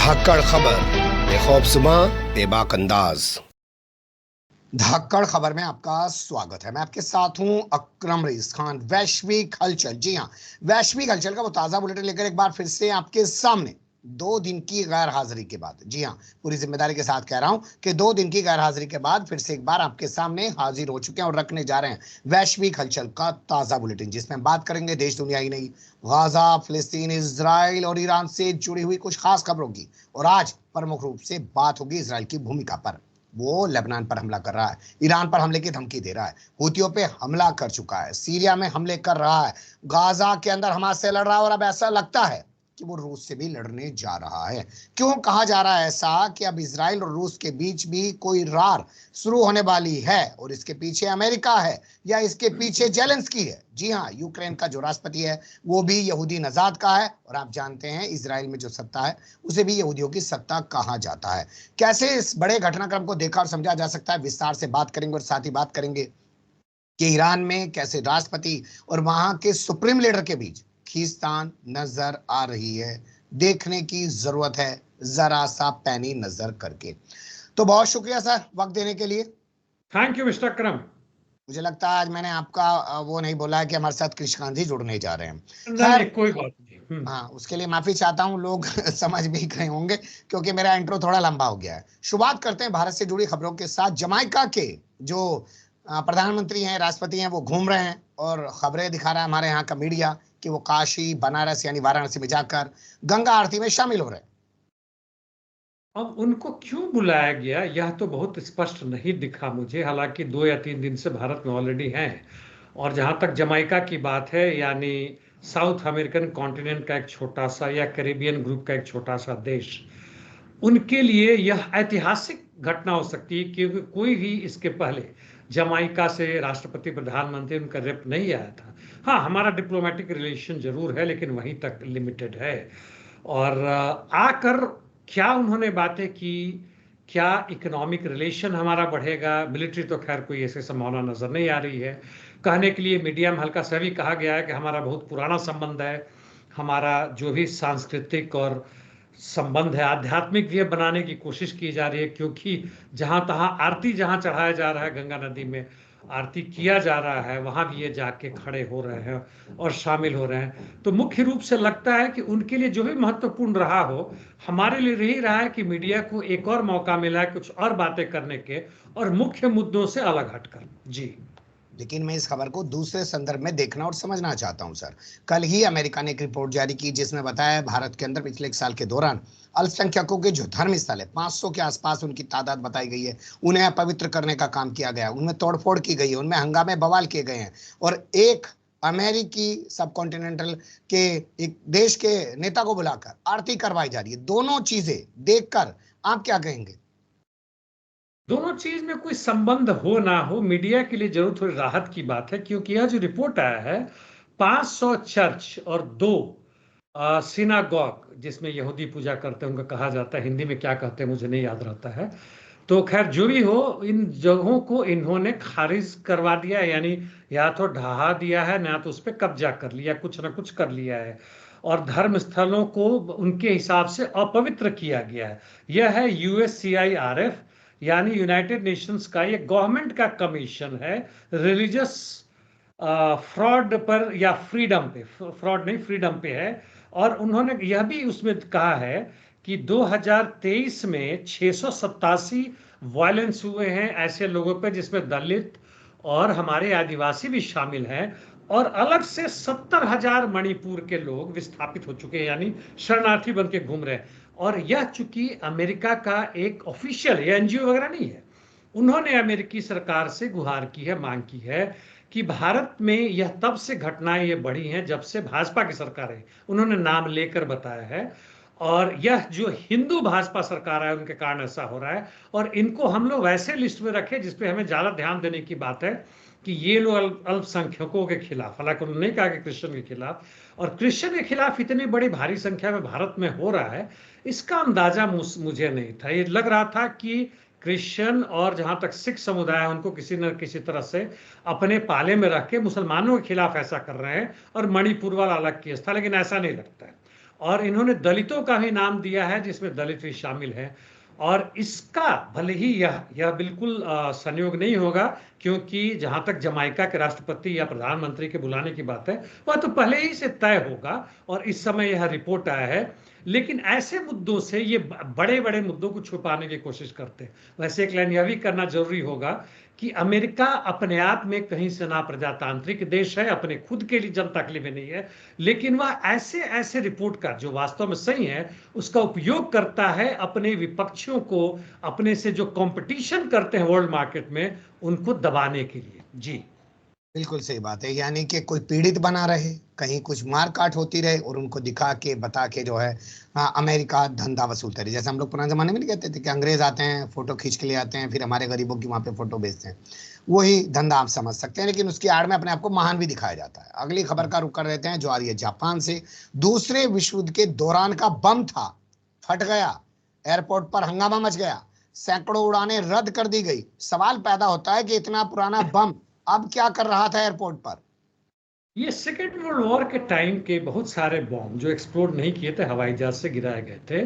धाकड़ खबर, बेखौफज़ुमा बेबाक अंदाज। धाकड़ खबर में आपका स्वागत है। मैं आपके साथ हूं अकरम रईस खान। वैश्विक हलचल, जी हां, वैश्विक हलचल का वो ताजा बुलेटिन लेकर एक बार फिर से आपके सामने 2 दिन की गैर हाजिरी के बाद, जी हां, पूरी जिम्मेदारी के साथ कह रहा हूं कि 2 दिन की गैर हाजिरी के बाद फिर से एक बार आपके सामने हाजिर हो चुके हैं और रखने जा रहे हैं वैश्विक हलचल का ताजा बुलेटिन, जिसमें हम बात करेंगे देश दुनिया ही नहीं, गाजा, फिलिस्तीन, इजराइल और ईरान से जुड़ी हुई कुछ खास खबरों की। और आज प्रमुख रूप से बात होगी इजराइल की भूमिका पर। वो लेबनान पर हमला कर रहा है, ईरान पर हमले की धमकी दे रहा है, हूथियों पे हमला कर चुका है, सीरिया में हमले कर रहा है, गाजा के अंदर हमास से लड़ रहा है और अब ऐसा लगता है कि वो रूस से भी लड़ने जा रहा है। क्यों कहा जा रहा है ऐसा कि अब इजराइल और रूस के बीच भी कोई रार शुरू होने वाली है और इसके पीछे अमेरिका है या इसके पीछे जेलेंस्की है? जी हाँ, यूक्रेन का जो राष्ट्रपति है वो भी यहूदी नजाद का है और आप जानते हैं इजराइल में जो सत्ता है उसे भी यहूदियों की सत्ता कहा जाता है। कैसे इस बड़े घटनाक्रम को देखा और समझा जा सकता है, विस्तार से बात करेंगे और साथ ही बात करेंगे कि ईरान में कैसे राष्ट्रपति और वहां के सुप्रीम लीडर के बीच खींचतान नजर आ रही है। देखने की जरूरत है जरा सा पैनी नजर करके। तो बहुत शुक्रिया सर वक्त देने के लिए। थैंक यू मिस्टर अकरम। मुझे लगता है आज मैंने आपका वो नहीं बोला है कि हमारे साथ कृष्ण गांधी जुड़ने जा रहे हैं। नहीं, कोई बात नहीं। हाँ, उसके लिए माफी चाहता हूँ, लोग समझ भी गए होंगे क्योंकि मेरा इंट्रो थोड़ा लंबा हो गया है। शुरुआत करते हैं भारत से जुड़ी खबरों के साथ। जमाइका के जो प्रधानमंत्री हैं, राष्ट्रपति हैं, वो घूम रहे हैं और खबरें दिखा रहा है हमारे यहाँ का मीडिया कि वो काशी, बनारस यानी वाराणसी में जाकर गंगा आरती में शामिल हो रहे हैं। अब उनको क्यों बुलाया गया यह तो बहुत स्पष्ट नहीं दिखा मुझे, हालांकि 2 या 3 दिन से भारत में ऑलरेडी हैं। और जहां तक जमाइका की बात है, यानी साउथ अमेरिकन कॉन्टिनेंट का एक छोटा सा या कैरिबियन ग्रुप का एक छोटा सा देश, उनके लिए यह ऐतिहासिक घटना हो सकती है क्योंकि कोई भी इसके पहले जमाइका से राष्ट्रपति, प्रधानमंत्री, उनका रेप नहीं आया था। हाँ, हमारा डिप्लोमेटिक रिलेशन जरूर है लेकिन वहीं तक लिमिटेड है। और आकर क्या उन्होंने बातें की, क्या इकोनॉमिक रिलेशन हमारा बढ़ेगा? मिलिट्री तो खैर कोई ऐसी संभावना नजर नहीं आ रही है। कहने के लिए मीडिया में हल्का सा भी कहा गया है कि हमारा बहुत पुराना संबंध है, हमारा जो भी सांस्कृतिक और संबंध है आध्यात्मिक भी बनाने की कोशिश की जा रही है, क्योंकि जहां तहां आरती जहां चढ़ाया जा रहा है, गंगा नदी में आरती किया जा रहा है, वहां भी ये जाके खड़े हो रहे हैं और शामिल हो रहे हैं। तो मुख्य रूप से लगता है कि उनके लिए जो भी महत्वपूर्ण रहा हो, हमारे लिए यही रहा है कि मीडिया को एक और मौका मिला है कुछ और बातें करने के और मुख्य मुद्दों से अलग हटकर। जी, लेकिन मैं इस खबर को दूसरे संदर्भ में देखना और समझना चाहता हूं सर। कल ही अमेरिका ने एक रिपोर्ट जारी की जिसमें बताया भारत के अंदर पिछले 1 साल के दौरान अल्पसंख्यकों के जो धर्म स्थल है 500 के आसपास उनकी तादाद बताई गई है, उन्हें अपवित्र करने का काम किया गया, उनमें तोड़फोड़ की गई है, उनमें हंगामे बवाल किए गए हैं और एक अमेरिकी सब कॉन्टिनेंटल के एक देश के नेता को बुलाकर आरती करवाई जा रही है। दोनों चीजें देखकर आप क्या कहेंगे? दोनों चीज में कोई संबंध हो ना हो, मीडिया के लिए जरूर थोड़ी राहत की बात है, क्योंकि यह जो रिपोर्ट आया है 500 चर्च और 2 सिनागॉग जिसमें यहूदी पूजा करते हैं, उनका कहा जाता है, हिंदी में क्या कहते हैं मुझे नहीं याद रहता है। तो खैर जो भी हो, इन जगहों को इन्होंने खारिज करवा दिया, यानी या तो ढहा दिया है ना तो उस पर कब्जा कर लिया, कुछ ना कुछ कर लिया है और धर्म स्थलों को उनके हिसाब से अपवित्र किया गया है। यह है USCIRF यानी यूनाइटेड नेशंस का ये गवर्नमेंट का कमीशन है रिलीजियस फ्रॉड पर या फ्रीडम पे, फ्रॉड नहीं फ्रीडम पे है। और उन्होंने यह भी उसमें कहा है कि 2023 में 687 वायलेंस हुए हैं ऐसे लोगों पे जिसमें दलित और हमारे आदिवासी भी शामिल हैं, और अलग से 70,000 मणिपुर के लोग विस्थापित हो चुके हैं, यानी शरणार्थी बन के घूम रहे हैं। और यह चूंकि अमेरिका का एक ऑफिशियल, ये NGO वगैरह नहीं है, उन्होंने अमेरिकी सरकार से गुहार की है, मांग की है कि भारत में यह तब से घटनाएं ये बढ़ी हैं जब से भाजपा की सरकार है, उन्होंने नाम लेकर बताया है। और यह जो हिंदू भाजपा सरकार है उनके कारण ऐसा हो रहा है। और इनको हम लोग वैसे लिस्ट में रखें जिसपे हमें ज्यादा ध्यान देने की बात है कि ये लोग अल्पसंख्यकों के खिलाफ, हालांकि उन्होंने नहीं कहा कि क्रिश्चियन के खिलाफ, और क्रिश्चियन के खिलाफ इतनी बड़ी भारी संख्या में भारत में हो रहा है, इसका अंदाजा मुझे नहीं था। ये लग रहा था कि क्रिश्चियन और जहां तक सिख समुदाय है उनको किसी न किसी तरह से अपने पाले में रख के मुसलमानों के खिलाफ ऐसा कर रहे हैं और मणिपुर वाला अलग केस था, लेकिन ऐसा नहीं लगता है। और इन्होंने दलितों का भी नाम दिया है, जिसमें दलित भी शामिल है। और इसका भले ही यह बिल्कुल संयोग नहीं होगा, क्योंकि जहां तक जमाइका के राष्ट्रपति या प्रधानमंत्री के बुलाने की बात है, वह तो पहले ही से तय होगा और इस समय यह रिपोर्ट आया है। लेकिन ऐसे मुद्दों से ये बड़े बड़े मुद्दों को छुपाने की कोशिश करते हैं। वैसे एक लाइन यह भी करना जरूरी होगा कि अमेरिका अपने आप में कहीं से ना प्रजातांत्रिक देश है, अपने खुद के लिए जनता के लिए भी नहीं है, लेकिन वह ऐसे ऐसे रिपोर्ट का जो वास्तव में सही है उसका उपयोग करता है अपने विपक्षियों को, अपने से जो कंपटीशन करते हैं वर्ल्ड मार्केट में, उनको दबाने के लिए। जी बिल्कुल सही बात है, यानी कि कोई पीड़ित बना रहे, कहीं कुछ मार काट होती रहे और उनको दिखा के बता के जो है हाँ अमेरिका धंधा वसूलता रहे। जैसे हम लोग पुराने जमाने में नहीं कहते थे कि अंग्रेज आते हैं फोटो खींच के ले आते हैं, फिर हमारे गरीबों की वहां पे फोटो बेचते हैं, वही धंधा आप समझ सकते हैं। लेकिन उसकी आड़ में अपने आप को महान भी दिखाया जाता है। अगली खबर का रुख कर रहते हैं जो आ रही है जापान से। दूसरे विश्व युद्ध के दौरान का बम था, फट गया, एयरपोर्ट पर हंगामा मच गया, सैकड़ों उड़ानें रद्द कर दी गई। सवाल पैदा होता है कि इतना पुराना बम अब क्या कर रहा था एयरपोर्ट पर। ये सेकेंड वर्ल्ड वॉर के टाइम के बहुत सारे बॉम्ब जो एक्सप्लोड नहीं किए थे, हवाई जहाज से गिराए गए थे,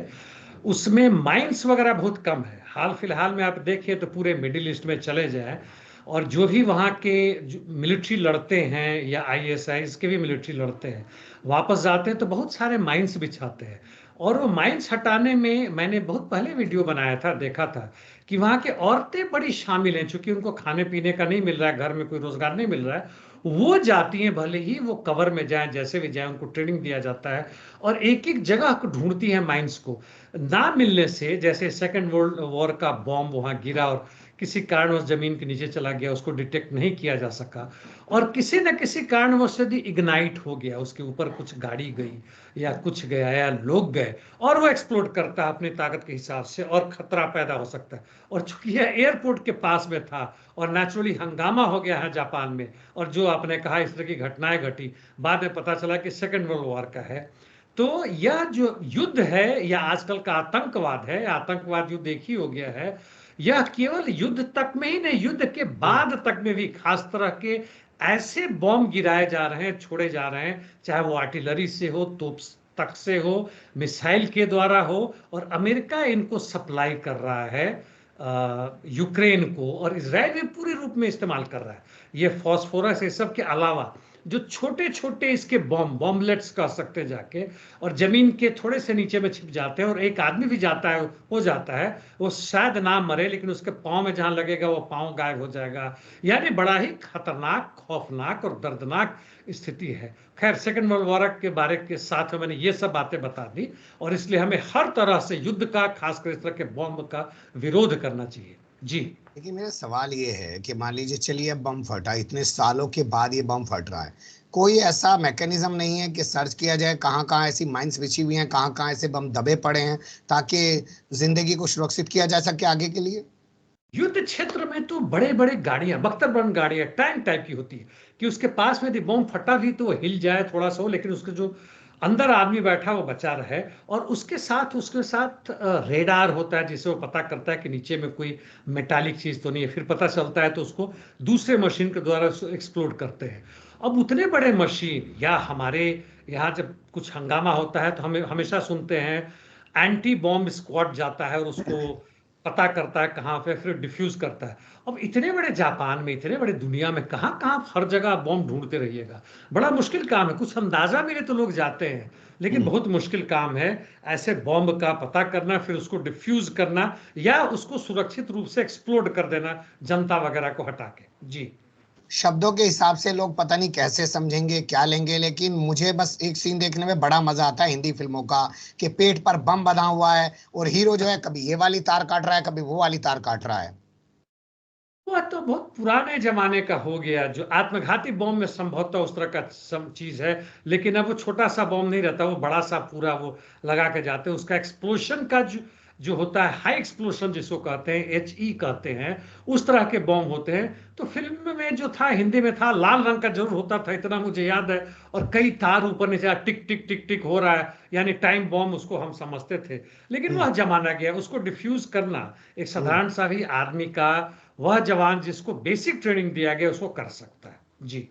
उसमें माइंस वगैरह बहुत कम है। हाल फिलहाल में आप देखिए तो पूरे मिडिल ईस्ट में चले जाएं और जो भी वहाँ के मिलिट्री लड़ते हैं या आईएसआई के भी मिलिट्री लड़ते हैं, वापस जाते हैं तो बहुत सारे माइंस बिछाते हैं। और वो माइंस हटाने में मैंने बहुत पहले वीडियो बनाया था, देखा था कि वहाँ के औरतें बड़ी शामिल हैं, चूंकि उनको खाने पीने का नहीं मिल रहा है, घर में कोई रोजगार नहीं मिल रहा है, वो जाती हैं, भले ही वो कवर में जाएं, जैसे भी जाएं, उनको ट्रेनिंग दिया जाता है और एक एक जगह को ढूंढती हैं माइंस को। ना मिलने से, जैसे सेकेंड वर्ल्ड वॉर का बॉम्ब वहां गिरा और किसी कारणवश जमीन के नीचे चला गया, उसको डिटेक्ट नहीं किया जा सका, और किसी न किसी कारणवश यदि इग्नाइट हो गया, उसके ऊपर कुछ गाड़ी गई या कुछ गया या लोग गए और वो एक्सप्लोड करता है अपनी ताकत के हिसाब से और खतरा पैदा हो सकता है। और चूंकि यह एयरपोर्ट के पास में था और नेचुरली हंगामा हो गया है जापान में, और जो आपने कहा इस तरह की घटनाएं घटी, बाद में पता चला कि सेकेंड वर्ल्ड वॉर का है। तो यह जो युद्ध है या आजकल का आतंकवाद है, आतंकवाद युद्ध एक ही हो गया है, यह केवल युद्ध तक में ही नहीं, युद्ध के बाद तक में भी खास तरह के ऐसे बॉम्ब गिराए जा रहे हैं, छोड़े जा रहे हैं, चाहे वो आर्टिलरी से हो, तोप तक से हो, मिसाइल के द्वारा हो, और अमेरिका इनको सप्लाई कर रहा है यूक्रेन को, और इसराइल भी पूरे रूप में इस्तेमाल कर रहा है। ये फॉस्फोरस, ये सब के अलावा जो छोटे छोटे इसके बॉम्बलेट्स कह सकते हैं जाके, और जमीन के थोड़े से नीचे में छिप जाते हैं और एक आदमी भी जाता है, हो जाता है, वो शायद ना मरे लेकिन उसके पाँव में जहां लगेगा वो पाँव गायब हो जाएगा। यानी बड़ा ही खतरनाक, खौफनाक और दर्दनाक स्थिति है। खैर, सेकेंड वर्ल्ड वॉर के बारे के साथ में मैंने ये सब बातें बता दी, और इसलिए हमें हर तरह से युद्ध का, खासकर इस तरह के बॉम्ब का विरोध करना चाहिए। जी लेकिन मेरा सवाल ये है कि मान लीजिए चलिए बम फटा, इतने सालों के बाद ये बम फट रहा है, कोई ऐसा मैकेनिज्म नहीं है कि सर्च किया जाए कहाँ कहाँ ऐसी माइंस बिछी हुई हैं, कहाँ कहाँ ऐसे बम दबे पड़े हैं, ताकि जिंदगी को सुरक्षित किया जा सके आगे के लिए। युद्ध क्षेत्र में तो बड़े बड़े गाड़ियां, बख्तरबंद गाड़ियां, टैंक टाइप की होती है कि उसके पास में यदि बॉम्ब फटा भी तो वो हिल जाए थोड़ा सा हो, लेकिन उसके जो अंदर आदमी बैठा वो बचा रहे। और उसके साथ रेडार होता है, जिससे वो पता करता है कि नीचे में कोई मेटालिक चीज तो नहीं है, फिर पता चलता है तो उसको दूसरे मशीन के द्वारा एक्सप्लोड करते हैं। अब उतने बड़े मशीन, या हमारे यहाँ जब कुछ हंगामा होता है तो हमें हमेशा सुनते हैं एंटी बॉम्ब स्क्वाड जाता है और उसको पता करता है कहाँ पे, फिर डिफ्यूज करता है। अब इतने बड़े जापान में, इतने बड़े दुनिया में कहाँ कहाँ हर जगह बॉम्ब ढूंढते रहिएगा, बड़ा मुश्किल काम है। कुछ अंदाजा मेरे तो लोग जाते हैं, लेकिन बहुत मुश्किल काम है ऐसे बॉम्ब का पता करना, फिर उसको डिफ्यूज करना या उसको सुरक्षित रूप से एक्सप्लोड कर देना जनता वगैरह को हटा के। जी शब्दों के हिसाब से लोग पता नहीं कैसे समझेंगे, क्या लेंगे, लेकिन मुझे बस एक सीन देखने में बड़ा मजा आता है हिंदी फिल्मों का, कि पेट पर बम बंधा हुआ है और हीरो जो है कभी ये वाली तार काट रहा है, कभी वो वाली तार काट रहा है। वह तो बहुत पुराने जमाने का हो गया, जो आत्मघाती बॉम्ब में संभवतः उस तरह का चीज है, लेकिन अब वो छोटा सा बॉम्ब नहीं रहता, वो बड़ा सा पूरा वो लगा के जाते हैं। उसका एक्सप्लोशन का जो होता है, हाई एक्सप्लोशन जिसको कहते हैं, HE कहते हैं, उस तरह के बॉम्ब होते हैं। तो फिल्म में जो था, हिंदी में था, लाल रंग का जरूर होता था, इतना मुझे याद है, और कई तार ऊपर नीचे टिक टिक टिक टिक हो रहा है, यानी टाइम बॉम्ब उसको हम समझते थे। लेकिन वह जमाना गया, उसको डिफ्यूज करना एक साधारण सा भी आदमी का, वह जवान जिसको बेसिक ट्रेनिंग दिया गया, उसको कर सकता है। जी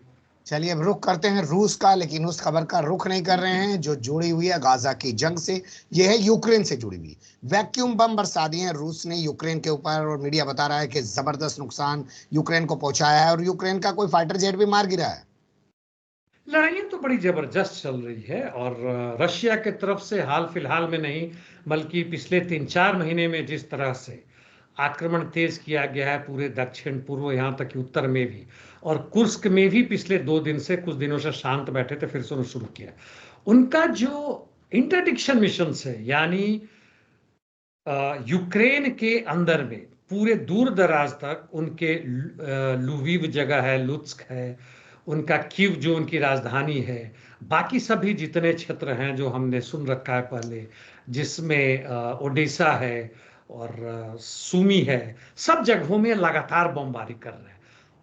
चलिए अब रुख करते हैं रूस का, लेकिन उस खबर का रुख नहीं कर रहे हैं जो जुड़ी हुई है गाजा की जंग से। यह है यूक्रेन से जुड़ी हुई। वैक्यूम बम बरसा दिए हैं रूस ने यूक्रेन के ऊपर, और मीडिया बता रहा है कि जबरदस्त नुकसान यूक्रेन को पहुंचाया है, और यूक्रेन का कोई फाइटर जेट भी मार गिरा है। लड़ाइयाँ तो बड़ी जबरदस्त चल रही है, और रशिया के तरफ से हाल फिलहाल में नहीं बल्कि पिछले 3-4 महीने में जिस तरह से आक्रमण तेज किया गया है पूरे दक्षिण पूर्व यहाँ तक कि उत्तर में भी, और कुर्स्क में भी पिछले 2 दिन से कुछ दिनों से शांत बैठे थे, फिर से उन्होंने शुरू किया। उनका जो इंटरडिक्शन मिशन है, यानी यूक्रेन के अंदर में पूरे दूर दराज तक उनके लुविव जगह है, लुत्स्क है, उनका कीव जो उनकी राजधानी है, बाकी सभी जितने क्षेत्र हैं जो हमने सुन रखा है पहले, जिसमें ओडिशा है और सुमी है, सब जगहों में लगातार बमबारी कर रहे हैं।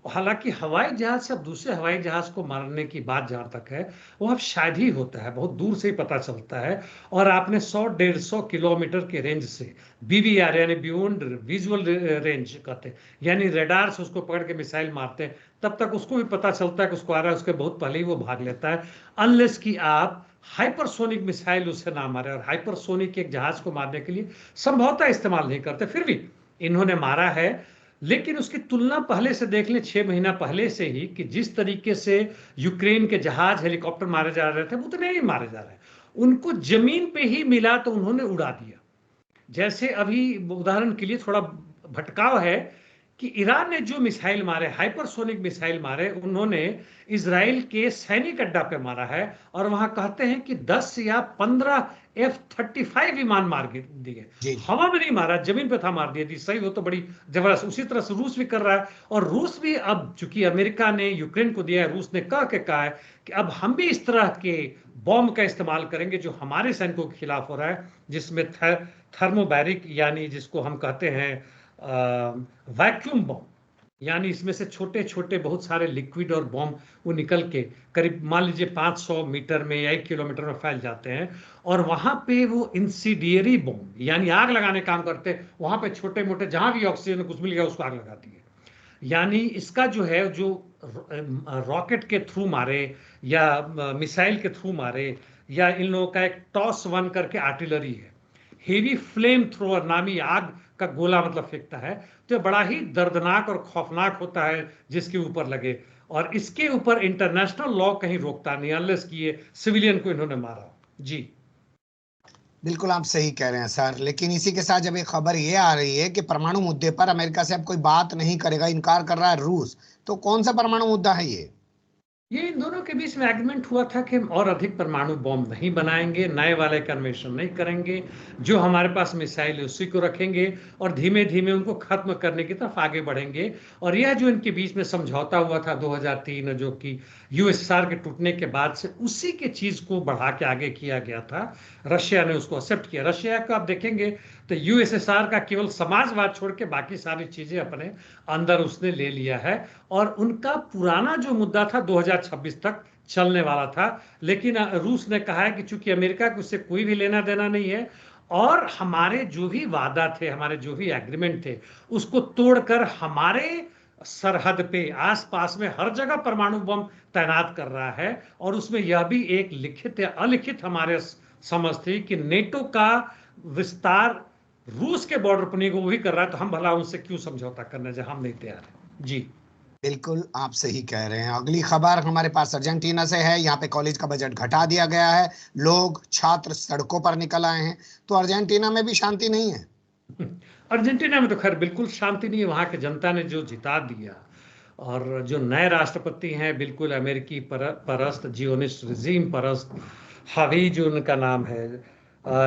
हालांकि हवाई जहाज से अब दूसरे हवाई जहाज को मारने की बात जहां तक है, वो अब शायद ही होता है, बहुत दूर से ही पता चलता है। और आपने 100-150 किलोमीटर के रेंज से BVR यानी बियॉन्ड विजुअल रेंज कहते हैं, यानी रेडार से उसको पकड़ के मिसाइल मारते हैं, तब तक उसको भी पता चलता है कि उसको आ रहा है, उसके बहुत पहले ही वो भाग लेता है, अनलेस कि आप हाइपरसोनिक मिसाइल उससे ना मारे। और हाइपरसोनिक एक जहाज को मारने के लिए संभवतः इस्तेमाल नहीं करते, फिर भी इन्होंने मारा है। लेकिन उसकी तुलना पहले से देख लें, 6 महीना पहले से ही, कि जिस तरीके से यूक्रेन के जहाज हेलीकॉप्टर मारे जा रहे थे उतने ही मारे जा रहे हैं। उनको जमीन पे ही मिला तो उन्होंने उड़ा दिया। जैसे अभी उदाहरण के लिए थोड़ा भटकाव है कि ईरान ने जो मिसाइल मारे, हाइपरसोनिक मिसाइल मारे, उन्होंने इजराइल के सैनिक अड्डा पे मारा है, और वहां कहते हैं कि 10 या 15 F-35 विमान मार दिए। जी। हवा में नहीं मारा, जमीन पे था, मार दिया थी। सही हो तो बड़ी जबरदस्त। उसी तरह से रूस भी कर रहा है, और रूस भी अब चूंकि अमेरिका ने यूक्रेन को दिया है, रूस ने कह है कि अब हम भी इस तरह के बॉम्ब का इस्तेमाल करेंगे जो हमारे सैनिकों के खिलाफ हो रहा है, जिसमें थर्मोबैरिक यानी जिसको हम कहते हैं वैक्यूम बॉम्ब, यानी इसमें से छोटे छोटे बहुत सारे लिक्विड और बॉम्ब वो निकल के करीब मान लीजिए 500 मीटर में या 1 किलोमीटर में फैल जाते हैं, और वहां पे वो इंसिडियरी बॉम्ब यानी आग लगाने काम करते हैं। वहां पे छोटे मोटे जहां भी ऑक्सीजन कुछ मिल गया उसको आग लगाती है। यानी इसका जो है, जो रॉकेट के थ्रू मारे या मिसाइल के थ्रू मारे, या इन लोगों का एक टॉस 1 करके आर्टिलरी है, हेवी फ्लेम थ्रोअर नामी आग का गोला मतलब फेंकता है, तो बड़ा ही दर्दनाक और खौफनाक होता है जिसके ऊपर लगे। और इसके ऊपर इंटरनेशनल लॉ कहीं रोकता नहीं, अनलेस कि ये सिविलियन को इन्होंने मारा। जी बिल्कुल आप सही कह रहे हैं सर, लेकिन इसी के साथ जब एक खबर ये आ रही है कि परमाणु मुद्दे पर अमेरिका से अब कोई बात नहीं करेगा, इनकार कर रहा है रूस, तो कौन सा परमाणु मुद्दा है ये इन दोनों के बीच में एग्रीमेंट हुआ था कि हम और अधिक परमाणु बॉम्ब नहीं बनाएंगे, नए वाले का अन्वेषण नहीं करेंगे, जो हमारे पास मिसाइल है उसी को रखेंगे, और धीमे धीमे उनको खत्म करने की तरफ आगे बढ़ेंगे। और यह जो इनके बीच में समझौता हुआ था 2003, जो कि USSR के टूटने के बाद से, उसी के चीज को बढ़ा के आगे किया गया था। रशिया ने उसको एक्सेप्ट किया। रशिया को आप देखेंगे तो USSR का केवल समाजवाद छोड़ के बाकी सारी चीजें अपने अंदर उसने ले लिया है। और उनका पुराना जो मुद्दा था 2026 तक चलने वाला था, लेकिन रूस ने कहा है कि चूंकि अमेरिका को उससे कोई भी लेना देना नहीं है, और हमारे जो भी वादा थे, हमारे जो भी एग्रीमेंट थे, उसको तोड़कर हमारे सरहद पे आसपास में हर जगह परमाणु बम तैनात कर रहा है। और उसमें यह भी एक लिखित या अलिखित हमारे समझ थी कि नेटो का विस्तार रूस के बॉर्डर पर नहीं, वो भी कर रहा है, तो हम भला उनसे क्यों समझौता करने जाए, हम नहीं तैयार है। जी बिल्कुल आप सही कह रहे हैं। अगली खबर हमारे पास अर्जेंटीना से है। यहाँ पे कॉलेज का बजट घटा दिया गया है, लोग छात्र सड़कों पर निकल आए हैं, तो अर्जेंटीना में भी शांति नहीं है। अर्जेंटीना में तो खैर बिल्कुल शांति नहीं है। वहां की जनता ने जो जिता दिया, और जो नए राष्ट्रपति हैं बिल्कुल अमेरिकी परस्त, जियोनिस्ट रिजीम परस्त, हावी जो उनका नाम है,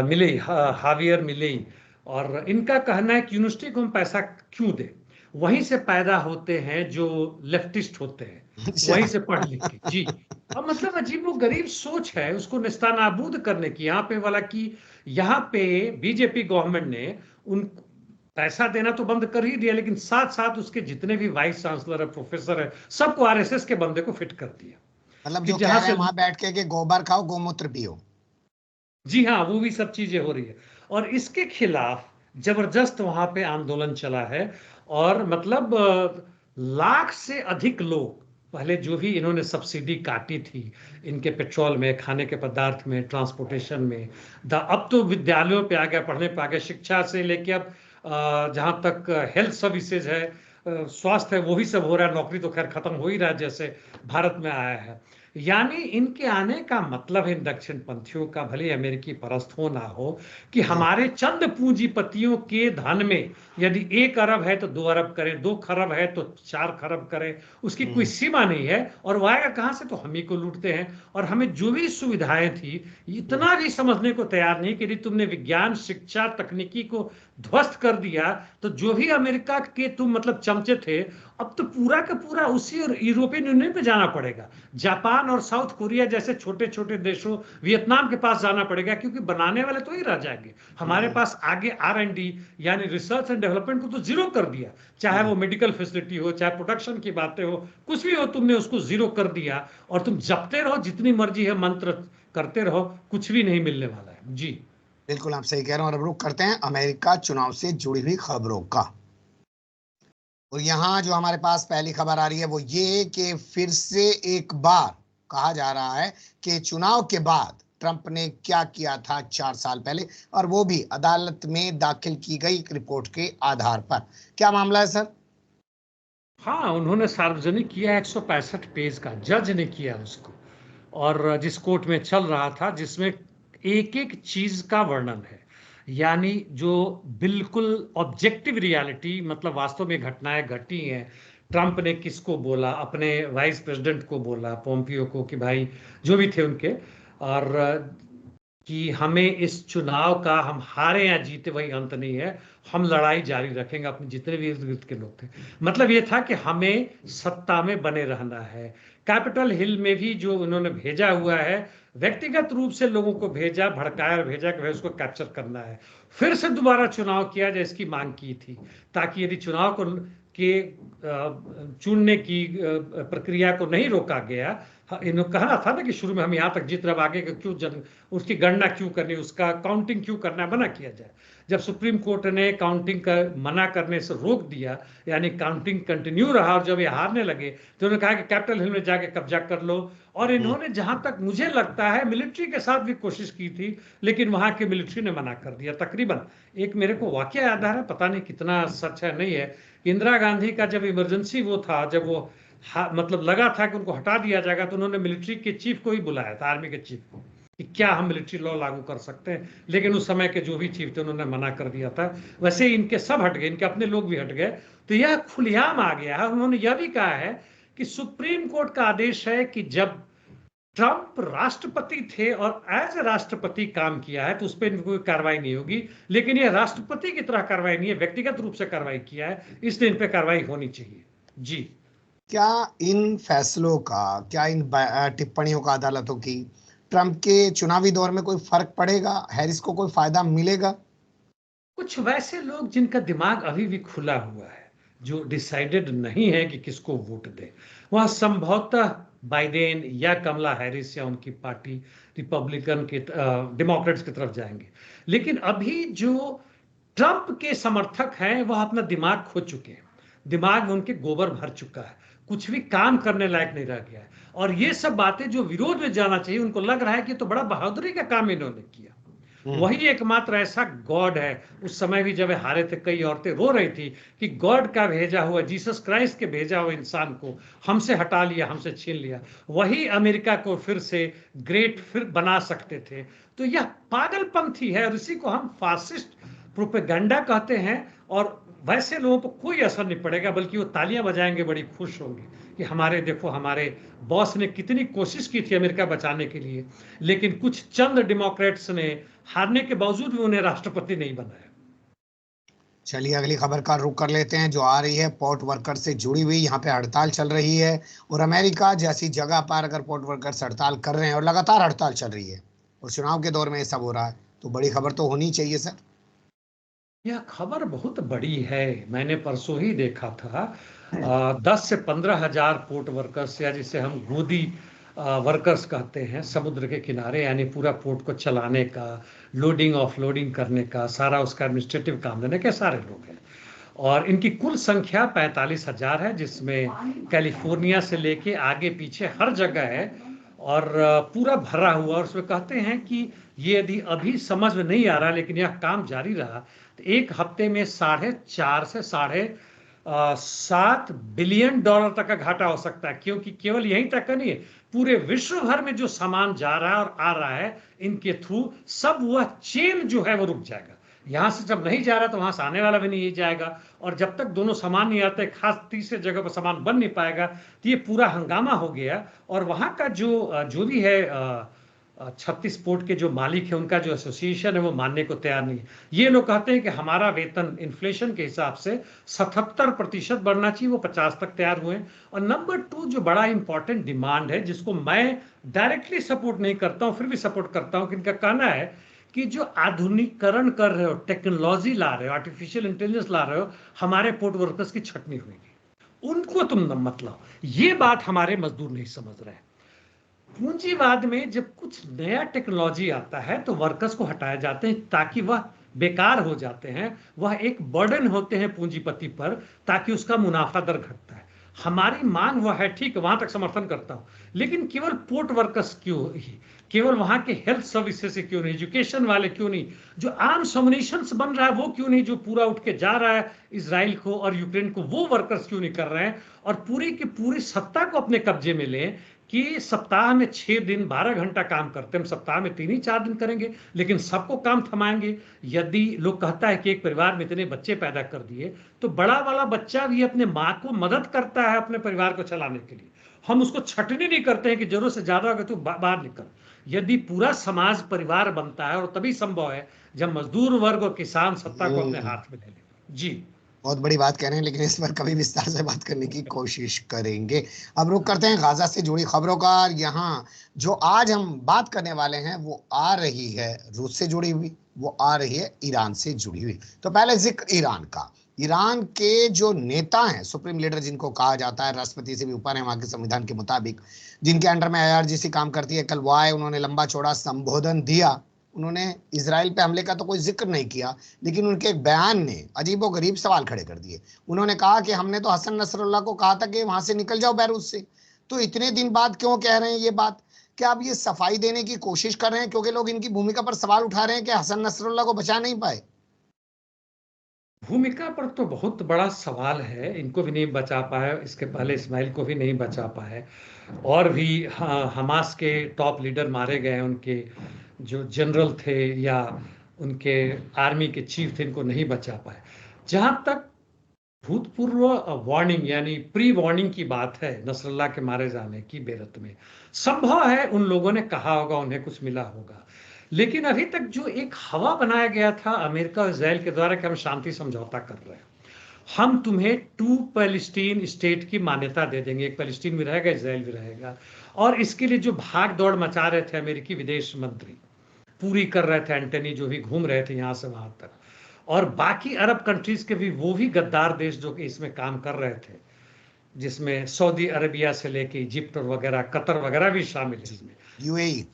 मिलेई, हावियर मिलेई। और इनका कहना है कि यूनिवर्सिटी को हम पैसा क्यों दें, वहीं से पैदा होते हैं जो लेफ्टिस्ट होते हैं, वहीं से पढ़ लिख के। जी अब मतलब अजीब वो गरीब सोच है, उसको निस्तानाबूद करने की। यहाँ पे वाला कि यहाँ पे बीजेपी गवर्नमेंट ने उन पैसा देना तो बंद कर ही दिया, लेकिन साथ साथ उसके जितने भी वाइस चांसलर है, प्रोफेसर है, सबको RSS के बंदे को फिट कर दिया। मतलब कि जो कह जहां रहे से हैं वहां बैठ के कि गोबर खाओ गोमूत्र पियो। जी हाँ, वो भी सब चीजें हो रही है, और इसके खिलाफ जबरदस्त वहां पे आंदोलन चला है। और मतलब लाख से अधिक लोग पहले जो भी इन्होंने सब्सिडी काटी थी इनके पेट्रोल में, खाने के पदार्थ में, ट्रांसपोर्टेशन में, अब तो विद्यालयों पे आ गया, पढ़ने पे आ गया, शिक्षा से लेके अब जहाँ तक हेल्थ सर्विसेज है, स्वास्थ्य है, वो भी सब हो रहा है। नौकरी तो खैर खत्म हो ही रहा है जैसे भारत में आया है। यानी इनके आने का मतलब है इन दक्षिण पंथियों का, भले अमेरिकी परस्त हो ना हो, कि हमारे चंद पूंजीपतियों के धन में यदि 1 अरब है तो 2 अरब करें, 2 खरब है तो 4 खरब करें, उसकी कोई सीमा नहीं है। और वो आएगा कहां से? तो हम ही को लूटते हैं। और हमें जो भी सुविधाएं थी इतना भी समझने को तैयार नहीं कि यदि तुमने विज्ञान, शिक्षा, तकनीकी को ध्वस्त कर दिया तो जो भी अमेरिका के तुम मतलब चमचे थे, अब तो पूरा का पूरा उसी और यूरोपियन यूनियन पे जाना पड़ेगा। जापान और साउथ कोरिया जैसे छोटे छोटे देशों, वियतनाम के पास जाना पड़ेगा, क्योंकि बनाने वाले तो ही रह जाएंगे। हमारे पास आगे R&D यानी रिसर्च एंड डेवलपमेंट को तो जीरो कर दिया, चाहे वो मेडिकल फैसिलिटी हो, चाहे प्रोडक्शन की बातें हो, कुछ भी हो, तुमने उसको जीरो कर दिया। और तुम जपते रहो जितनी मर्जी है, मंत्र करते रहो, कुछ भी नहीं मिलने वाला है। जी बिल्कुल आप सही कह रहे हैं। और अब रुक करते हैं अमेरिका चुनाव से जुड़ी हुई खबरों का। और यहाँ जो हमारे पास पहली खबर आ रही है वो ये कि फिर से एक बार कहा जा रहा है कि चुनाव के बाद ट्रंप ने क्या किया था 4 साल पहले, और वो भी अदालत में दाखिल की गई एक रिपोर्ट के आधार पर। क्या मामला है सर? हाँ, उन्होंने सार्वजनिक किया 165 पेज का, जज ने किया उसको, और जिस कोर्ट में चल रहा था, जिसमें एक एक चीज का वर्णन है। यानी जो बिल्कुल ऑब्जेक्टिव रियलिटी, मतलब वास्तव में घटनाएं घटी हैं। ट्रंप ने किसको बोला, अपने वाइस प्रेसिडेंट को बोला, पोम्पियो को, कि भाई जो भी थे उनके, और कि हमें इस चुनाव का, हम हारे या जीते वही अंत नहीं है, हम लड़ाई जारी रखेंगे। अपने जितने भी इर्द गिर्द के लोग थे, मतलब ये था कि हमें सत्ता में बने रहना है। कैपिटल हिल में भी जो उन्होंने भेजा हुआ है, व्यक्तिगत रूप से लोगों को भेजा, भड़काया और भेजा कि भाई उसको कैप्चर करना है। फिर से दोबारा चुनाव किया जाए, इसकी मांग की थी, ताकि यदि चुनाव को के चुनने की प्रक्रिया को नहीं रोका गया। इन्होंने कहना था ना कि शुरू में हम यहाँ तक जीत रहे, आगे का क्यों उसकी गणना क्यों करनी, उसका काउंटिंग क्यों करना, मना किया जाए। जब सुप्रीम कोर्ट ने काउंटिंग का मना करने से रोक दिया, यानी काउंटिंग कंटिन्यू रहा, और जब ये हारने लगे तो उन्होंने कहा कि कैपिटल हिल में जाके कब्जा कर लो। और इन्होंने, जहां तक मुझे लगता है, मिलिट्री के साथ भी कोशिश की थी, लेकिन वहां के मिलिट्री ने मना कर दिया तकरीबन। एक मेरे को वाकया याद आ रहा है, पता नहीं कितना सच है नहीं है, इंदिरा गांधी का जब इमरजेंसी वो था, जब वो मतलब लगा था कि उनको हटा दिया जाएगा, तो उन्होंने मिलिट्री के चीफ को ही बुलाया था, आर्मी के चीफ को, कि क्या हम मिलिट्री लॉ लागू कर सकते हैं। लेकिन उस समय के जो भी चीफ थे उन्होंने मना कर दिया था। वैसे इनके सब हट गए, इनके अपने लोग भी हट गए। तो यह खुलेआम आ गया है। उन्होंने यह भी कहा है कि सुप्रीम कोर्ट का आदेश है कि जब ट्रंप राष्ट्रपति थे और एज ए राष्ट्रपति काम किया है, तो उस पर कोई कार्रवाई नहीं होगी। लेकिन यह राष्ट्रपति की तरह कार्रवाई नहीं है, व्यक्तिगत रूप से कार्रवाई किया है, इसलिए इन पर कार्रवाई होनी चाहिए। जी क्या इन फैसलों का, क्या इन टिप्पणियों का अदालतों की ट्रंप के चुनावी दौर में कोई फर्क पड़ेगा? हैरिस को कोई फायदा मिलेगा? कुछ वैसे लोग जिनका दिमाग अभी भी खुला हुआ है, जो डिसाइडेड नहीं है कि किसको वोट दे, वह संभवतः बाइडेन या कमला हैरिस या उनकी पार्टी रिपब्लिकन के डेमोक्रेट्स की तरफ जाएंगे। लेकिन अभी जो ट्रंप के समर्थक हैं वह अपना दिमाग खो चुके हैं, दिमाग में उनके गोबर भर चुका है, कुछ भी काम करने लायक नहीं रह गया है। और ये सब बातें जो विरोध में जाना चाहिए, उनको लग रहा है कि तो बड़ा बहादुरी का काम इन्होंने किया। वही एकमात्र ऐसा गॉड है। उस समय भी जब हारे थे, कई औरतें रो रही थी कि गॉड का भेजा हुआ, जीसस क्राइस्ट के भेजा हुआ इंसान को हमसे हटा लिया, हमसे छीन लिया। वही अमेरिका को फिर से ग्रेट फिर बना सकते थे। तो यह पागलपंथी है, और इसी को हम फासिस्ट प्रोपेगेंडा कहते हैं। और वैसे लोगों पर कोई असर नहीं पड़ेगा, बल्कि वो तालियां बजाएंगे, बड़ी खुश होंगे कि हमारे, देखो हमारे बॉस ने कितनी कोशिश की थी अमेरिका बचाने के लिए, लेकिन कुछ चंद डेमोक्रेट्स ने हारने के बावजूद भी उन्हें राष्ट्रपति नहीं बनाया। चलिए अगली खबर का रुख कर लेते हैं जो आ रही है पोर्ट वर्कर से जुड़ी हुई। यहाँ पे हड़ताल चल रही है, और अमेरिका जैसी जगह पर अगर पोर्ट वर्कर्स हड़ताल कर रहे हैं और लगातार हड़ताल चल रही है और चुनाव के दौर में ये सब हो रहा है, तो बड़ी खबर तो होनी चाहिए सर। यह खबर बहुत बड़ी है। मैंने परसों ही देखा था 10 से 15 हजार पोर्ट वर्कर्स, या जिसे हम गोदी वर्कर्स कहते हैं, समुद्र के किनारे, यानी पूरा पोर्ट को चलाने का, लोडिंग ऑफलोडिंग करने का, सारा उसका एडमिनिस्ट्रेटिव काम देने के सारे लोग हैं। और इनकी कुल संख्या 45,000 है, जिसमें कैलिफोर्निया से लेके आगे पीछे हर जगह है और पूरा भरा हुआ। और उसमें कहते हैं कि ये यदि अभी समझ में नहीं आ रहा लेकिन यह काम जारी रहा तो एक हफ्ते में 4.5 से 7 बिलियन डॉलर तक का घाटा हो सकता है, क्योंकि केवल यहीं तक का नहीं है, पूरे विश्व भर में जो सामान जा रहा है और आ रहा है इनके थ्रू, सब वह चेन जो है वो रुक जाएगा। यहां से जब नहीं जा रहा तो वहां से आने वाला भी नहीं जाएगा, और जब तक दोनों सामान नहीं आते, खास तीसरे जगह पर सामान बन नहीं पाएगा, तो ये पूरा हंगामा हो गया। और वहां का जो भी है 36 पोर्ट के जो मालिक है, उनका जो एसोसिएशन है, वो मानने को तैयार नहीं है। ये लोग कहते हैं कि हमारा वेतन इन्फ्लेशन के हिसाब से 77% बढ़ना चाहिए, वो 50 तक तैयार हुए। और नंबर 2 जो बड़ा इंपॉर्टेंट डिमांड है, जिसको मैं डायरेक्टली सपोर्ट नहीं करता हूं, फिर भी सपोर्ट करता हूं, कि इनका कहना है कि जो आधुनिकीकरण कर रहे हो, टेक्नोलॉजी ला रहे हो, आर्टिफिशियल इंटेलिजेंस ला रहे हो, हमारे पोर्ट वर्कर्स की छटनी हुई, उनको तुम मत लाओ। ये बात हमारे मजदूर नहीं समझ रहे हैं। पूंजीवाद में जब कुछ नया टेक्नोलॉजी आता है तो वर्कर्स को हटाए जाते हैं, ताकि वह बेकार हो जाते हैं, वह एक बर्डन होते हैं पूंजीपति पर, ताकि उसका मुनाफा दर घटता है। हमारी मांग वह है, ठीक है, वहां तक समर्थन करता हूं, लेकिन केवल पोर्ट वर्कर्स क्यों ही, केवल वहां के हेल्थ सर्विसेज से क्यों नहीं, एजुकेशन वाले क्यों नहीं, जो आर्म समुनिशंस बन रहा है वो क्यों नहीं, जो पूरा उठ के जा रहा है इसराइल को और यूक्रेन को, वो वर्कर्स क्यों नहीं कर रहे हैं। और पूरी की पूरी सत्ता को अपने कब्जे में लें, कि सप्ताह में 6 दिन 12 घंटा काम करते हैं, हम सप्ताह में 3 ही 4 दिन करेंगे, लेकिन सबको काम थमाएंगे। यदि लोग कहता है कि एक परिवार में इतने बच्चे पैदा कर दिए, तो बड़ा वाला बच्चा भी अपने माँ को मदद करता है अपने परिवार को चलाने के लिए। हम उसको छटनी नहीं करते हैं कि जरूरत से ज्यादा होगा तो बाहर निकल। यदि पूरा समाज परिवार बनता है, और तभी संभव है जब मजदूर वर्ग और किसान सत्ता को अपने हाथ में ले ले। जी, बहुत बड़ी बात कह रहे हैं, लेकिन इस पर कभी विस्तार से बात करने की कोशिश करेंगे। अब रुक करते हैं गाजा से जुड़ी खबरों का। यहाँ जो आज हम बात करने वाले हैं वो आ रही है रूस से जुड़ी हुई, वो आ रही है ईरान से जुड़ी हुई। तो पहले जिक्र ईरान का। ईरान के जो नेता हैं, सुप्रीम लीडर जिनको कहा जाता है, राष्ट्रपति से भी ऊपर है वहां के संविधान के मुताबिक, जिनके अंडर में IRGC काम करती है, कल वो आए, उन्होंने लंबा चौड़ा संबोधन दिया। उन्होंने इजराइल पे हमले का तो कोई जिक्र नहीं किया, लेकिन उनके एक बयान ने अजीबोगरीब सवाल खड़े कर दिए। उन्होंने कहा कि हमने तो हसन नसरुल्लाह को कहा था कि वहां से निकल जाओ बैरूत से, तो इतने दिन बाद क्यों कह रहे हैं ये बात? क्या आप ये सफाई देने की कोशिश कर रहे हैं क्योंकि लोग इनकी भूमिका पर सवाल उठा रहे हैं कि हसन नसरुल्लाह को बचा नहीं पाए? भूमिका पर तो बहुत बड़ा सवाल है, इनको भी नहीं बचा पाए, इसके पहले इस्माइल को भी नहीं बचा पाए, और भी हमास के टॉप लीडर मारे गए, उनके जो जनरल थे या उनके आर्मी के चीफ थे, इनको नहीं बचा पाए। जहां तक भूतपूर्व वार्निंग यानी प्री वार्निंग की बात है, नसरुल्लाह के मारे जाने की बेरत में, संभव है उन लोगों ने कहा होगा, उन्हें कुछ मिला होगा, लेकिन अभी तक जो एक हवा बनाया गया था अमेरिका और इजराइल के द्वारा कि हम शांति समझौता कर रहे हैं, हम तुम्हें 2 पैलेस्टीन स्टेट की मान्यता दे देंगे, एक पैलेस्टीन भी रहेगा, इजराइल भी रहेगा। और इसके लिए जो भाग दौड़ मचा रहे थे अमेरिकी विदेश मंत्री, पूरी कर रहे थे, एंटनी जो भी घूम रहे थे यहां से वहां तक, और बाकी अरब कंट्रीज के भी, वो भी गद्दार देश जो कि इसमें काम कर रहे थे, जिसमें सऊदी अरेबिया से लेके इजिप्ट और वगैरह, कतर वगैरह भी शामिल है इसमें,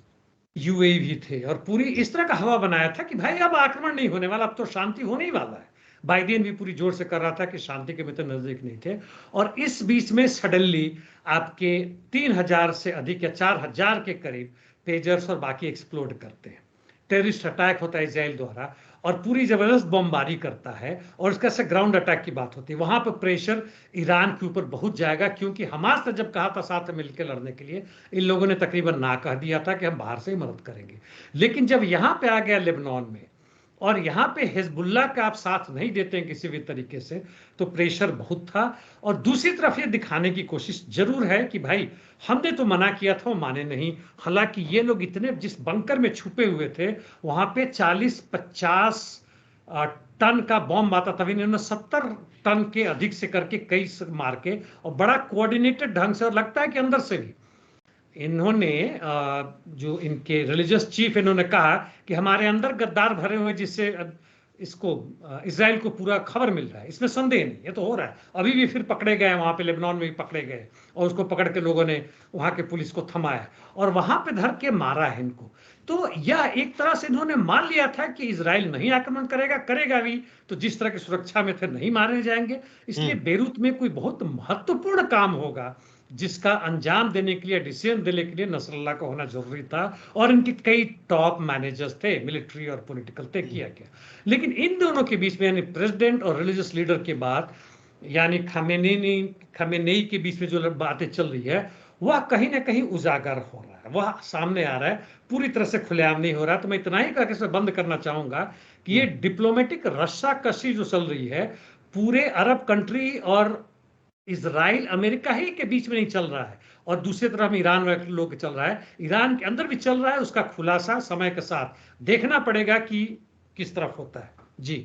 यूएई भी थे, और पूरी इस तरह का हवा बनाया था कि भाई अब आक्रमण नहीं होने वाला, अब तो शांति होने ही वाला है। बाइडेन भी पूरी जोर से कर रहा था कि शांति के मित्र नजदीक नहीं थे, और इस बीच में सडनली आपके 3,000 से अधिक या 4,000 के करीब पेजर्स और बाकी एक्सप्लोड करते हैं, टेररिस्ट अटैक होता है इसराइल द्वारा, और पूरी जबरदस्त बमबारी करता है, और इसका से ग्राउंड अटैक की बात होती है। वहां पर प्रेशर ईरान के ऊपर बहुत जाएगा, क्योंकि हमास ने जब कहा था साथ में मिलकर लड़ने के लिए, इन लोगों ने तकरीबन ना कह दिया था कि हम बाहर से ही मदद करेंगे। लेकिन जब यहां पे आ गया लेबनान में, और यहां पे हिजबुल्लाह का आप साथ नहीं देते हैं किसी भी तरीके से, तो प्रेशर बहुत था। और दूसरी तरफ ये दिखाने की कोशिश जरूर है कि भाई हमने तो मना किया था, वो माने नहीं। हालांकि ये लोग इतने, जिस बंकर में छुपे हुए थे वहां पे 40-50 टन का बॉम्ब आता, तभी इन्होंने 70 टन के अधिक से करके कई मार के, और बड़ा कोऑर्डिनेटेड ढंग से, और लगता है कि अंदर से भी इन्होंने, जो इनके रिलीजियस चीफ, इन्होंने कहा कि हमारे अंदर गद्दार भरे हुए, जिससे इसको इजराइल को पूरा खबर मिल रहा है, इसमें संदेह नहीं, ये तो हो रहा है। अभी भी फिर पकड़े गए, वहां पे लेबनान में भी पकड़े गए और उसको पकड़ के लोगों ने वहां के पुलिस को थमाया और वहां पे धर के मारा है इनको। तो यह एक तरह से इन्होंने मान लिया था कि इजराइल नहीं आक्रमण करेगा, करेगा भी तो जिस तरह की सुरक्षा में थे नहीं मारे जाएंगे। इसलिए बेरूत में कोई बहुत महत्वपूर्ण काम होगा जिसका अंजाम देने के लिए, डिसीजन देने के लिए नसरल्लाह का होना जरूरी था और इनके कई टॉप मैनेजर्स थे, मिलिट्री और पॉलिटिकल, तय किया गया। लेकिन इन दोनों के बीच में यानी प्रेसिडेंट और रिलीजियस लीडर के बाद यानी खामेनेई के बीच में जो बातें चल रही है वह कहीं ना कहीं उजागर हो रहा है, वह सामने आ रहा है, पूरी तरह से खुलेआम नहीं हो रहा। तो मैं इतना ही करके इसे बंद करना चाहूंगा कि ये डिप्लोमेटिक रस्साकशी जो चल रही है पूरे अरब कंट्री और इजराइल अमेरिका ही के बीच में नहीं चल रहा है, और दूसरी तरफ ईरान वाले लोग चल रहा है, ईरान के अंदर भी चल रहा है। उसका खुलासा समय के साथ देखना पड़ेगा कि किस तरफ होता है। जी,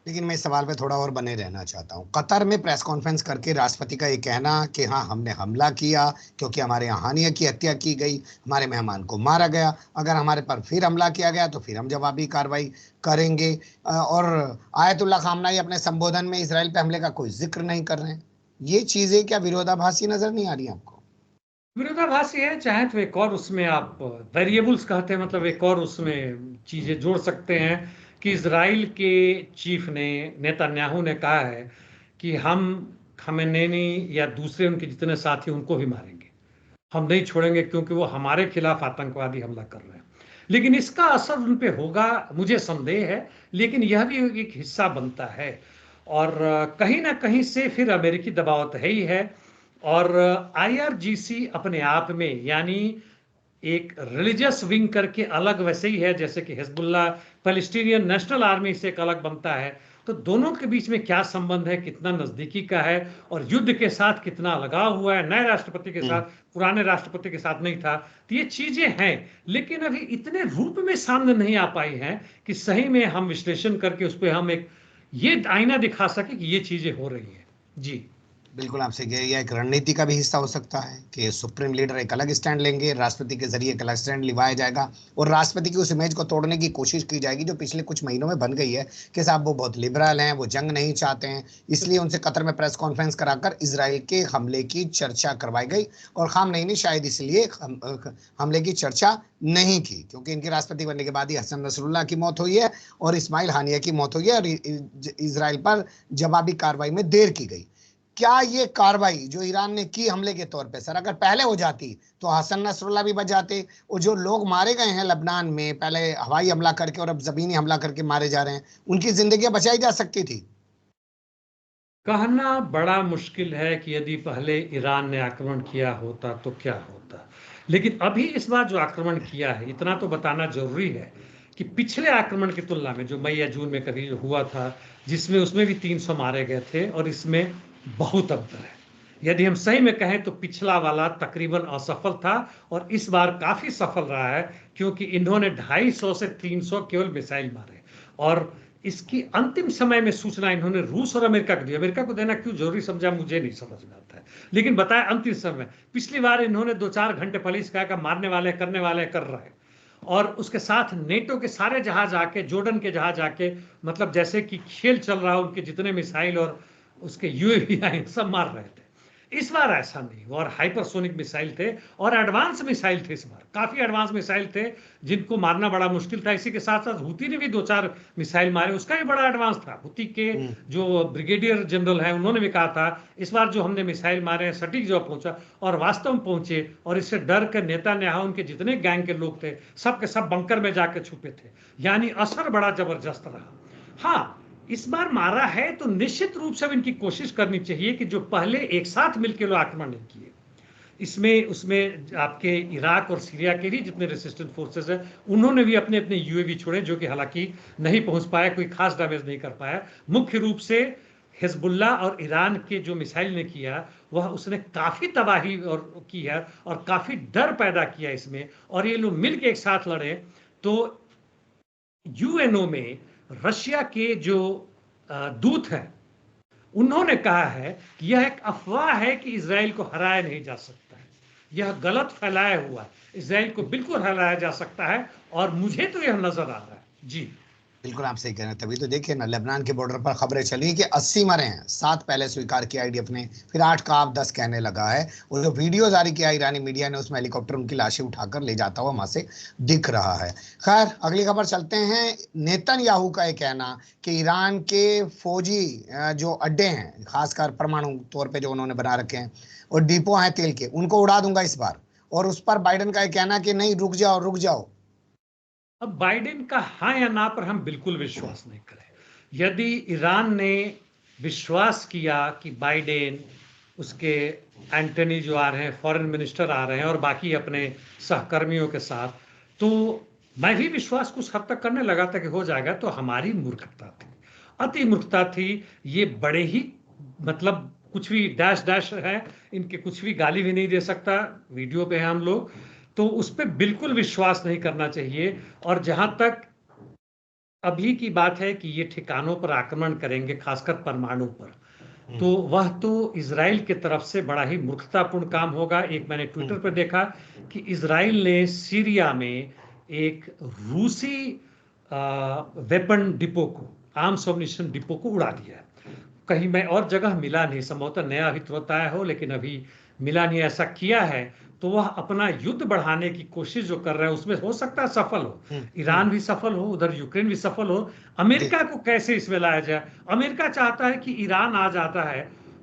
लेकिन मैं इस सवाल पे थोड़ा और बने रहना चाहता हूँ। कतर में प्रेस कॉन्फ्रेंस करके राष्ट्रपति का ये कहना कि हाँ हमने हमला किया क्योंकि हमारे यहाँ हानिया की हत्या की गई, हमारे मेहमान को मारा गया, अगर हमारे पर फिर हमला किया गया तो फिर हम जवाबी कार्रवाई करेंगे। और आयतुल्लाह खामनाई अपने संबोधन में इसराइल पे हमले का कोई जिक्र नहीं कर रहे हैं। ये चीजें क्या विरोधाभासी नजर नहीं आ रही आपको? विरोधाभासी है, चाहे तो एक और उसमें आप वेरिएबल्स कहते हैं, मतलब एक और उसमें चीजें जोड़ सकते हैं कि इजराइल के चीफ ने, नेतन्याहू ने कहा है कि हम खमेनेनी या दूसरे उनके जितने साथी उनको भी मारेंगे, हम नहीं छोड़ेंगे क्योंकि वो हमारे खिलाफ आतंकवादी हमला कर रहे हैं। लेकिन इसका असर उन पे होगा मुझे संदेह है, लेकिन यह भी एक हिस्सा बनता है। और कहीं ना कहीं से फिर अमेरिकी दबाव तो है ही है, और आईआरजीसी अपने आप में यानी एक रिलीजियस विंग करके अलग वैसे ही है जैसे कि हिजबुल्लाह, पैलेस्टीनियन नेशनल आर्मी से एक अलग बनता है। तो दोनों के बीच में क्या संबंध है, कितना नजदीकी का है, और युद्ध के साथ कितना लगाव हुआ है, नए राष्ट्रपति के साथ, पुराने राष्ट्रपति के साथ नहीं था। तो ये चीजें हैं, लेकिन अभी इतने रूप में सामने नहीं आ पाई हैं कि सही में हम विश्लेषण करके उस पर हम एक ये आईना दिखा सके कि ये चीजें हो रही है। जी, बिल्कुल आपसे कह, यह एक रणनीति का भी हिस्सा हो सकता है कि सुप्रीम लीडर एक अलग स्टैंड लेंगे, राष्ट्रपति के जरिए एक अलग स्टैंड लिवाया जाएगा और राष्ट्रपति की उस इमेज को तोड़ने की कोशिश की जाएगी जो पिछले कुछ महीनों में बन गई है कि साहब वो बहुत लिबरल हैं, वो जंग नहीं चाहते हैं। इसलिए उनसे कतर में प्रेस कॉन्फ्रेंस कराकर इसराइल के हमले की चर्चा करवाई गई और खामनेई ने शायद इसलिए हमले की चर्चा नहीं की क्योंकि इनके राष्ट्रपति बनने के बाद ही हसन नसरुल्लाह की मौत हुई है और इस्माइल हानिया की मौत हुई है और इसराइल पर जवाबी कार्रवाई में देर की गई। क्या ये कार्रवाई जो ईरान ने की हमले के तौर पे, सर अगर पहले हो जाती तो हसन नसरुल्लाह भी बच जाते और जो लोग मारे गए हैं लबनान में पहले हवाई हमला करके और अब जमीनी हमला करके मारे जा रहे हैं, उनकी जिंदगी बचाई जा सकती थी? कहना बड़ा मुश्किल है कि यदि पहले ईरान ने आक्रमण किया होता तो क्या होता, लेकिन अभी इस बार जो आक्रमण किया है इतना तो बताना जरूरी है कि पिछले आक्रमण की तुलना में जो मई या जून में कभी हुआ था जिसमें उसमें भी 300 मारे गए थे और इसमें बहुत अंतर है। यदि हम सही में कहें तो पिछला वाला तकरीबन असफल था और इस बार काफी सफल रहा है क्योंकि इन्होंने 250 से 300 केवल मिसाइल मारे और इसकी अंतिम समय में सूचना इन्होंने रूस और अमेरिका को दी। अमेरिका को देना क्यों जरूरी समझा मुझे नहीं समझ में आता है, लेकिन बताया अंतिम समय। पिछली बार इन्होंने 2-4 घंटे पहले कहा कि मारने वाले, करने वाले, कर रहे, और उसके साथ नेटो के सारे जहाज आके, जोर्डन के जहाज आके, मतलब जैसे कि खेल चल रहा है, उनके जितने मिसाइल और उसके यूएवी आए सब मार रहे थे। इस बार ऐसा नहीं हुआ और हाइपरसोनिक मिसाइल थे और एडवांस मिसाइल थे, इस बार काफी एडवांस मिसाइल थे जिनको मारना बड़ा मुश्किल था। इसी के साथ साथ हुती ने भी 2-4 मिसाइल मारे, उसका भी बड़ा एडवांस था। हुती के जो ब्रिगेडियर जनरल है उन्होंने भी कहा था इस बार जो हमने मिसाइल मारे हैं सटीक जवाब पहुंचा, और वास्तव में पहुंचे। और इससे डर कर नेतन्याहू, उनके जितने गैंग के लोग थे सब के सब बंकर में जाके छुपे थे, यानी असर बड़ा जबरदस्त रहा। हाँ, इस बार मारा है तो निश्चित रूप से इनकी कोशिश करनी चाहिए कि जो पहले एक साथ मिलकर लोग आक्रमण नहीं किए, इसमें उसमें आपके इराक और सीरिया के भी जितने रेसिस्टेंट फोर्सेस हैं उन्होंने भी अपने अपने यूएवी छोड़े जो कि हालांकि नहीं पहुंच पाया, कोई खास डैमेज नहीं कर पाया। मुख्य रूप से हिजबुल्लाह और ईरान के जो मिसाइल ने किया वह उसने काफी तबाही और की है और काफी डर पैदा किया इसमें। और ये लोग मिलकर एक साथ लड़े तो यूएनओ में रशिया के जो दूत हैं उन्होंने कहा है कि यह एक अफवाह है कि इजराइल को हराया नहीं जा सकता है, यह गलत फैलाया हुआ है, इजराइल को बिल्कुल हराया जा सकता है। और मुझे तो यह नजर आ रहा है। जी, बिल्कुल आप सही कह रहे हैं। तभी तो देखिए ना, लेबनान के बॉर्डर पर खबरें चली कि 80 मरे हैं, 7 पहले स्वीकार किया आईडीएफ ने, फिर 8 का आप 10 कहने लगा है। और जो वीडियो जारी किया ईरानी मीडिया ने, उसमें हेलीकॉप्टर उनकी लाशें उठाकर ले जाता हुआ वहां से दिख रहा है। खैर, अगली खबर चलते हैं। नेतन्याहू का ये कहना कि ईरान के फौजी जो अड्डे हैं, खासकर परमाणु तौर पर जो उन्होंने बना रखे हैं और डिपो हैं तेल के, उनको उड़ा दूंगा इस बार। और उस पर बाइडेन का ये कहना कि नहीं, रुक जाओ रुक जाओ। अब बाइडेन का हाँ या ना पर हम बिल्कुल विश्वास नहीं करें। यदि ईरान ने विश्वास किया कि बाइडेन, उसके एंटनी जो आ रहे हैं, फॉरेन मिनिस्टर आ रहे हैं और बाकी अपने सहकर्मियों के साथ, तो मैं भी विश्वास कुछ हद तक करने लगा था कि हो जाएगा। तो हमारी मूर्खता थी, अति मूर्खता थी। ये बड़े ही मतलब कुछ भी डैश डैश है, इनके कुछ भी गाली भी नहीं दे सकता, वीडियो पे है हम लोग। तो उस पर बिल्कुल विश्वास नहीं करना चाहिए। और जहां तक अभी की बात है कि ये ठिकानों पर आक्रमण करेंगे, खासकर परमाणु पर, तो वह तो इजराइल की तरफ से बड़ा ही मूर्खतापूर्ण काम होगा। एक मैंने ट्विटर पर देखा कि इजराइल ने सीरिया में एक रूसी वेपन डिपो को, आर्म्स अम्युनिशन डिपो को उड़ा दिया है। कहीं मैं और जगह मिला नहीं, संभवतः नया अभी तो बताया हो, लेकिन अभी मिला नहीं। ऐसा किया है तो वह अपना युद्ध बढ़ाने की कोशिश जो कर रहा है उसमें हो सकता है सफल हो, ईरान भी सफल हो, उधर यूक्रेन भी सफल हो। अमेरिका को कैसे इसमें लाया जाए? अमेरिका चाहता है कि ईरान आ जाता है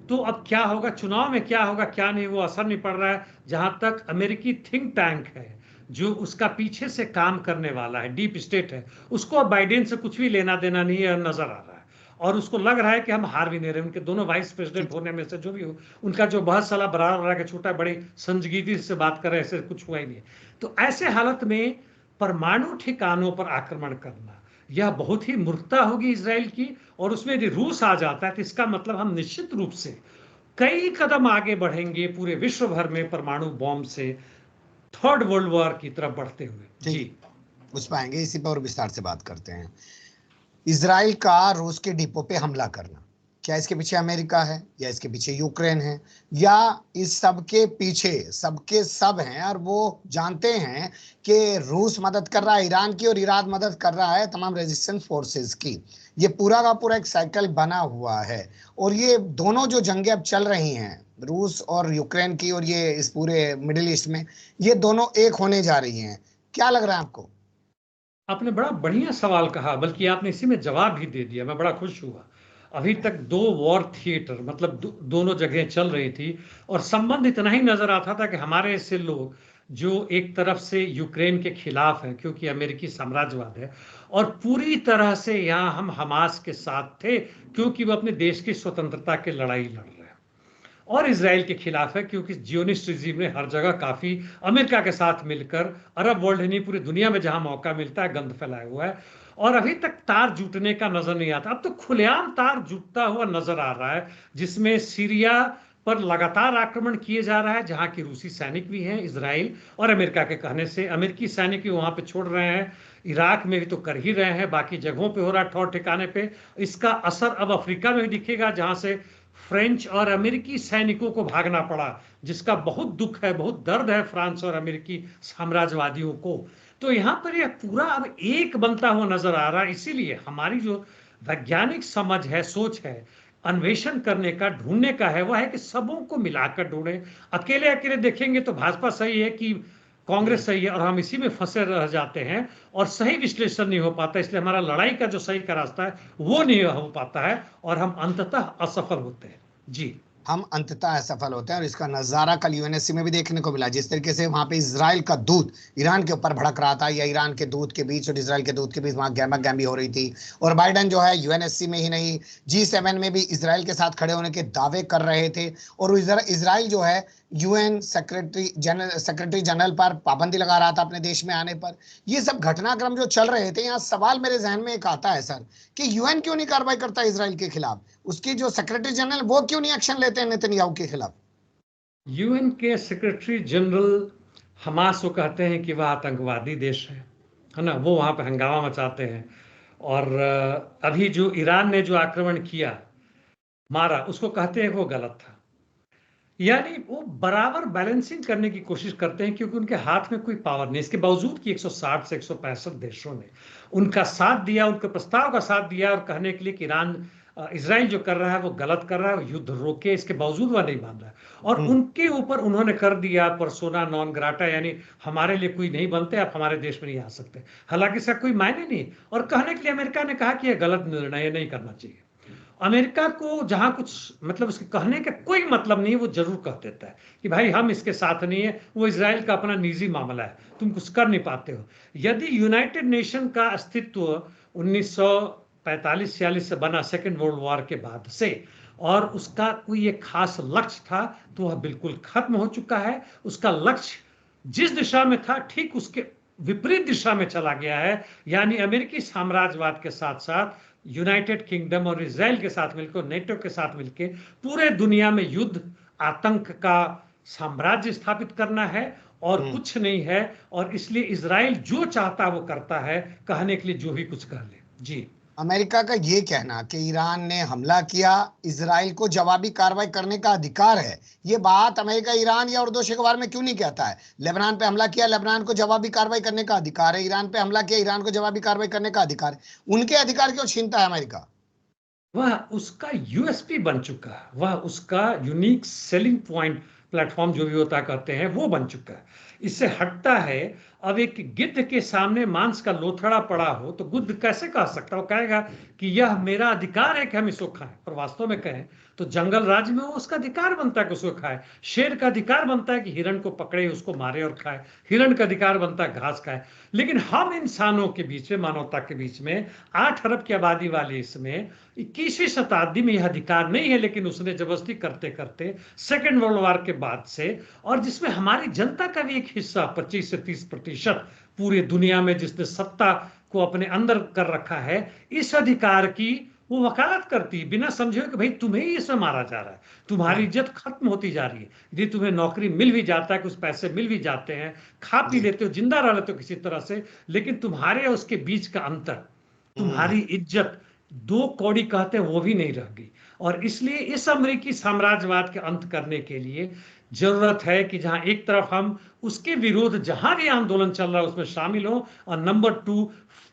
तो अब क्या होगा, चुनाव में क्या होगा क्या नहीं, वो असर नहीं पड़ रहा है। जहां तक अमेरिकी थिंक टैंक है जो उसका पीछे से काम करने वाला है, डीप स्टेट है, उसको अब बाइडेन से कुछ भी लेना देना नहीं है, नजर आ रहा है। और उसको लग रहा है कि हम हार भी नहीं रहे। उनके दोनों वाइस प्रेसिडेंट होने में से जो भी हो, उनका जो बहुत साला बराबर के छोटा बड़ी संजीदगी से बात कर रहे हैं, ऐसे कुछ हुआ ही नहीं। तो ऐसे हालत में परमाणु ठिकानों पर आक्रमण करना यह बहुत ही मूर्खता होगी इसराइल की। और उसमें यदि रूस आ जाता है तो इसका मतलब हम निश्चित रूप से कई कदम आगे बढ़ेंगे पूरे विश्व भर में परमाणु बॉम्ब से थर्ड वर्ल्ड वॉर की तरफ बढ़ते हुए। जी, उस पर आएंगे, इसी पर और विस्तार से बात करते हैं। इसराइल का रूस के डिपो पे हमला करना, क्या इसके पीछे अमेरिका है या इसके पीछे यूक्रेन है, या इस सब के पीछे सबके सब हैं और वो जानते हैं कि रूस मदद कर रहा है ईरान की और ईरान मदद कर रहा है तमाम रेजिस्टेंस फोर्सेस की। ये पूरा का पूरा एक साइकिल बना हुआ है। और ये दोनों जो जंगें अब चल रही हैं, रूस और यूक्रेन की, और ये इस पूरे मिडिल ईस्ट में, ये दोनों एक होने जा रही हैं। क्या लग रहा है आपको? आपने बड़ा बढ़िया सवाल कहा, बल्कि आपने इसी में जवाब भी दे दिया। मैं बड़ा खुश हुआ। अभी तक दो वॉर थिएटर, मतलब दोनों जगह चल रही थी और संबंध इतना ही नजर आता था कि हमारे ऐसे लोग जो एक तरफ से यूक्रेन के खिलाफ हैं क्योंकि अमेरिकी साम्राज्यवाद है, और पूरी तरह से यहाँ हम हमास के साथ थे क्योंकि वो अपने देश की स्वतंत्रता की लड़ाई लड़ रहे हैं, और इसराइल के खिलाफ है क्योंकि जियोनिस्ट रिजीम ने हर जगह काफी अमेरिका के साथ मिलकर अरब वर्ल्ड ही नहीं पूरी दुनिया में जहां मौका मिलता है गंद फैलाया हुआ है। और अभी तक तार जुटने का नजर नहीं आता। अब तो खुलेआम तार जुटता हुआ नजर आ रहा है, जिसमें सीरिया पर लगातार आक्रमण किए जा रहा है, जहां की रूसी सैनिक भी हैं, इसराइल और अमेरिका के कहने से अमेरिकी सैनिक भी वहां पे छोड़ रहे हैं। इराक में भी तो कर ही रहे हैं, बाकी जगहों पे हो रहा है, ठौर ठिकाने पे। इसका असर अब अफ्रीका में भी दिखेगा, जहां से फ्रेंच और अमेरिकी सैनिकों को भागना पड़ा, जिसका बहुत दुख है, बहुत दर्द है फ्रांस और अमेरिकी साम्राज्यवादियों को। तो यहां पर यह पूरा अब एक बनता हुआ नजर आ रहा है। इसीलिए हमारी जो वैज्ञानिक समझ है, सोच है, अन्वेषण करने का, ढूंढने का है, वह है कि सबों को मिलाकर ढूंढें। अकेले अकेले देखेंगे तो भाजपा सही है कि कांग्रेस सही है, और हम इसी में फंसे रह जाते हैं और सही विश्लेषण नहीं हो पाता। इसलिए हमारा लड़ाई का जो सही का रास्ता है वो नहीं हो पाता है और हम अंततः असफल होते हैं। जी, हम अंततः असफल होते हैं। और इसका नजारा कल यूएनएससी में भी देखने को मिला, जिस तरीके से वहां पे इजराइल का दूत ईरान के ऊपर भड़क रहा था, या ईरान के दूत के बीच और इजराइल के दूत के बीच वहां गहमा गहमी हो रही थी। और बाइडेन जो है यूएनएससी में ही नहीं, G7 में भी इजराइल के साथ खड़े होने के दावे कर रहे थे। और इजराइल जो है यूएन सेक्रेटरी जनरल पर पाबंदी लगा रहा था अपने देश में आने पर। ये सब घटनाक्रम जो चल रहे थे, यहाँ सवाल मेरे जहन में एक आता है सर, कि यूएन क्यों नहीं कार्रवाई करता इजराइल के खिलाफ? उसकी जो सेक्रेटरी जनरल, वो क्यों नहीं एक्शन लेते हैं नेतन्याहू के खिलाफ? यूएन के सेक्रेटरी जनरल हमास को कहते हैं कि वह आतंकवादी देश है ना, वो वहां पर हंगामा मचाते हैं। और अभी जो ईरान ने जो आक्रमण किया, मारा, उसको कहते हैं वो गलत था। यानी वो बराबर बैलेंसिंग करने की कोशिश करते हैं, क्योंकि उनके हाथ में कोई पावर नहीं, इसके बावजूद कि 160 से 165 देशों ने उनका साथ दिया, उनके प्रस्ताव का साथ दिया और कहने के लिए कि ईरान इजराइल जो कर रहा है वो गलत कर रहा है, युद्ध रोके, इसके बावजूद वह नहीं मान रहा है। और उनके ऊपर उन्होंने कर दिया पर्सोना नॉन ग्राटा, यानी हमारे लिए कोई नहीं बनते, आप हमारे देश में नहीं आ सकते। हालांकि इसका कोई मायने नहीं। और कहने के लिए अमेरिका ने कहा कि यह गलत निर्णय है, नहीं करना चाहिए। अमेरिका को जहां कुछ मतलब उसके कहने का कोई मतलब नहीं है, वो जरूर कह देता है कि भाई हम इसके साथ नहीं है, वो इजराइल का अपना निजी मामला है, तुम कुछ कर नहीं पाते हो। यदि यूनाइटेड नेशन का अस्तित्व 1945-46 से बना सेकेंड वर्ल्ड वॉर के बाद से, और उसका कोई एक खास लक्ष्य था, तो वह बिल्कुल खत्म हो चुका है। उसका लक्ष्य जिस दिशा में था ठीक उसके विपरीत दिशा में चला गया है। यानी अमेरिकी साम्राज्यवाद के साथ साथ यूनाइटेड किंगडम और इजराइल के साथ मिलकर, नेटो के साथ मिलकर पूरे दुनिया में युद्ध, आतंक का साम्राज्य स्थापित करना है और कुछ नहीं है। और इसलिए इजराइल जो चाहता वो करता है, कहने के लिए जो भी कुछ कर ले। जी, अमेरिका का ये कहना कि ईरान ने हमला किया, इजराइल को जवाबी कार्रवाई करने का अधिकार है, ये बात अमेरिका ईरान या उर्दू अखबार में क्यों नहीं कहता है? लेबनान पे हमला किया, लेबनान को जवाबी कार्रवाई करने का अधिकार है। ईरान पे हमला किया, ईरान को जवाबी कार्रवाई करने का अधिकार है। उनके अधिकार क्यों छीनता है अमेरिका? वह उसका यूएसपी बन चुका है, वह उसका यूनिक सेलिंग पॉइंट, प्लेटफॉर्म जो भी होता कहते हैं, वो बन चुका है। इससे हटता है। अब एक गिद्ध के सामने मांस का लोथड़ा पड़ा हो तो गिद्ध कैसे कह सकता है? वो कहेगा कि यह मेरा अधिकार है कि हम इसको खाएं। पर वास्तव में कहें तो जंगल राज में उसका अधिकार बनता है कि उसको खाए। शेर का अधिकार बनता है कि हिरण को पकड़े, उसको मारे और खाए। हिरण का अधिकार बनता है घास खाए। लेकिन हम इंसानों के बीच में, मानवता के बीच में, 8 अरब की आबादी वाले इसमें 21वीं शताब्दी में यह अधिकार नहीं है। लेकिन उसने जबरदस्ती करते करते सेकेंड वर्ल्ड वॉर के बाद से, और जिसमें हमारी जनता का भी एक हिस्सा 25 से 30% पूरी दुनिया में जिसने सत्ता को अपने अंदर कर रखा है, इस अधिकार की वो वकालत करती है, बिना समझे कि भाई तुम्हें ही इसमें मारा जा रहा है, तुम्हारी इज्जत खत्म होती जा रही है। यदि तुम्हें नौकरी मिल भी जाता है, कुछ पैसे मिल भी जाते हैं, खा पी लेते हो, जिंदा रह लेते हो किसी तरह से, लेकिन तुम्हारे और उसके बीच का अंतर, तुम्हारी इज्जत 2 कौड़ी कहते हैं वो भी नहीं रह गई। और इसलिए इस अमेरिकी साम्राज्यवाद के अंत करने के लिए जरूरत है कि जहां एक तरफ हम उसके विरोध जहां भी आंदोलन चल रहा है उसमें शामिल हो, और नंबर 2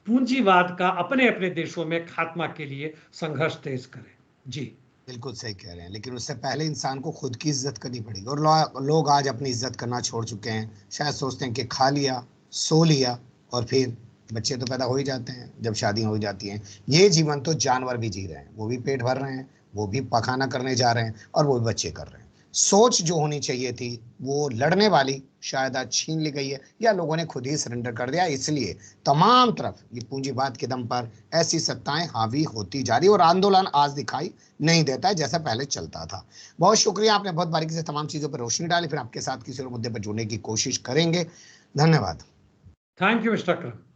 पूंजीवाद का अपने अपने देशों में खात्मा के लिए संघर्ष तेज करें। जी, बिल्कुल सही कह रहे हैं, लेकिन उससे पहले इंसान को खुद की इज्जत करनी पड़ेगी। और लोग आज अपनी इज्जत करना छोड़ चुके हैं। शायद सोचते हैं कि खा लिया, सो लिया, और फिर बच्चे तो पैदा हो ही जाते हैं, जब शादी हो जाती हैं। ये जीवन तो जानवर भी जी रहे हैं, वो भी पेट भर रहे हैं, वो भी पखाना करने जा रहे हैं, और वो भी बच्चे कर रहे हैं। सोच जो होनी चाहिए थी वो लड़ने वाली, शायद आज छीन ली गई है, या लोगों ने खुद ही सरेंडर कर दिया। इसलिए तमाम तरफ ये पूंजीवाद के दम पर ऐसी सत्ताएं हावी होती जा रही, और आंदोलन आज दिखाई नहीं देता है जैसा पहले चलता था। बहुत शुक्रिया, आपने बहुत बारीकी से तमाम चीजों पर रोशनी डाली। फिर आपके साथ किसी और मुद्दे पर जुड़ने की कोशिश करेंगे। धन्यवाद। Thank you mister Akram.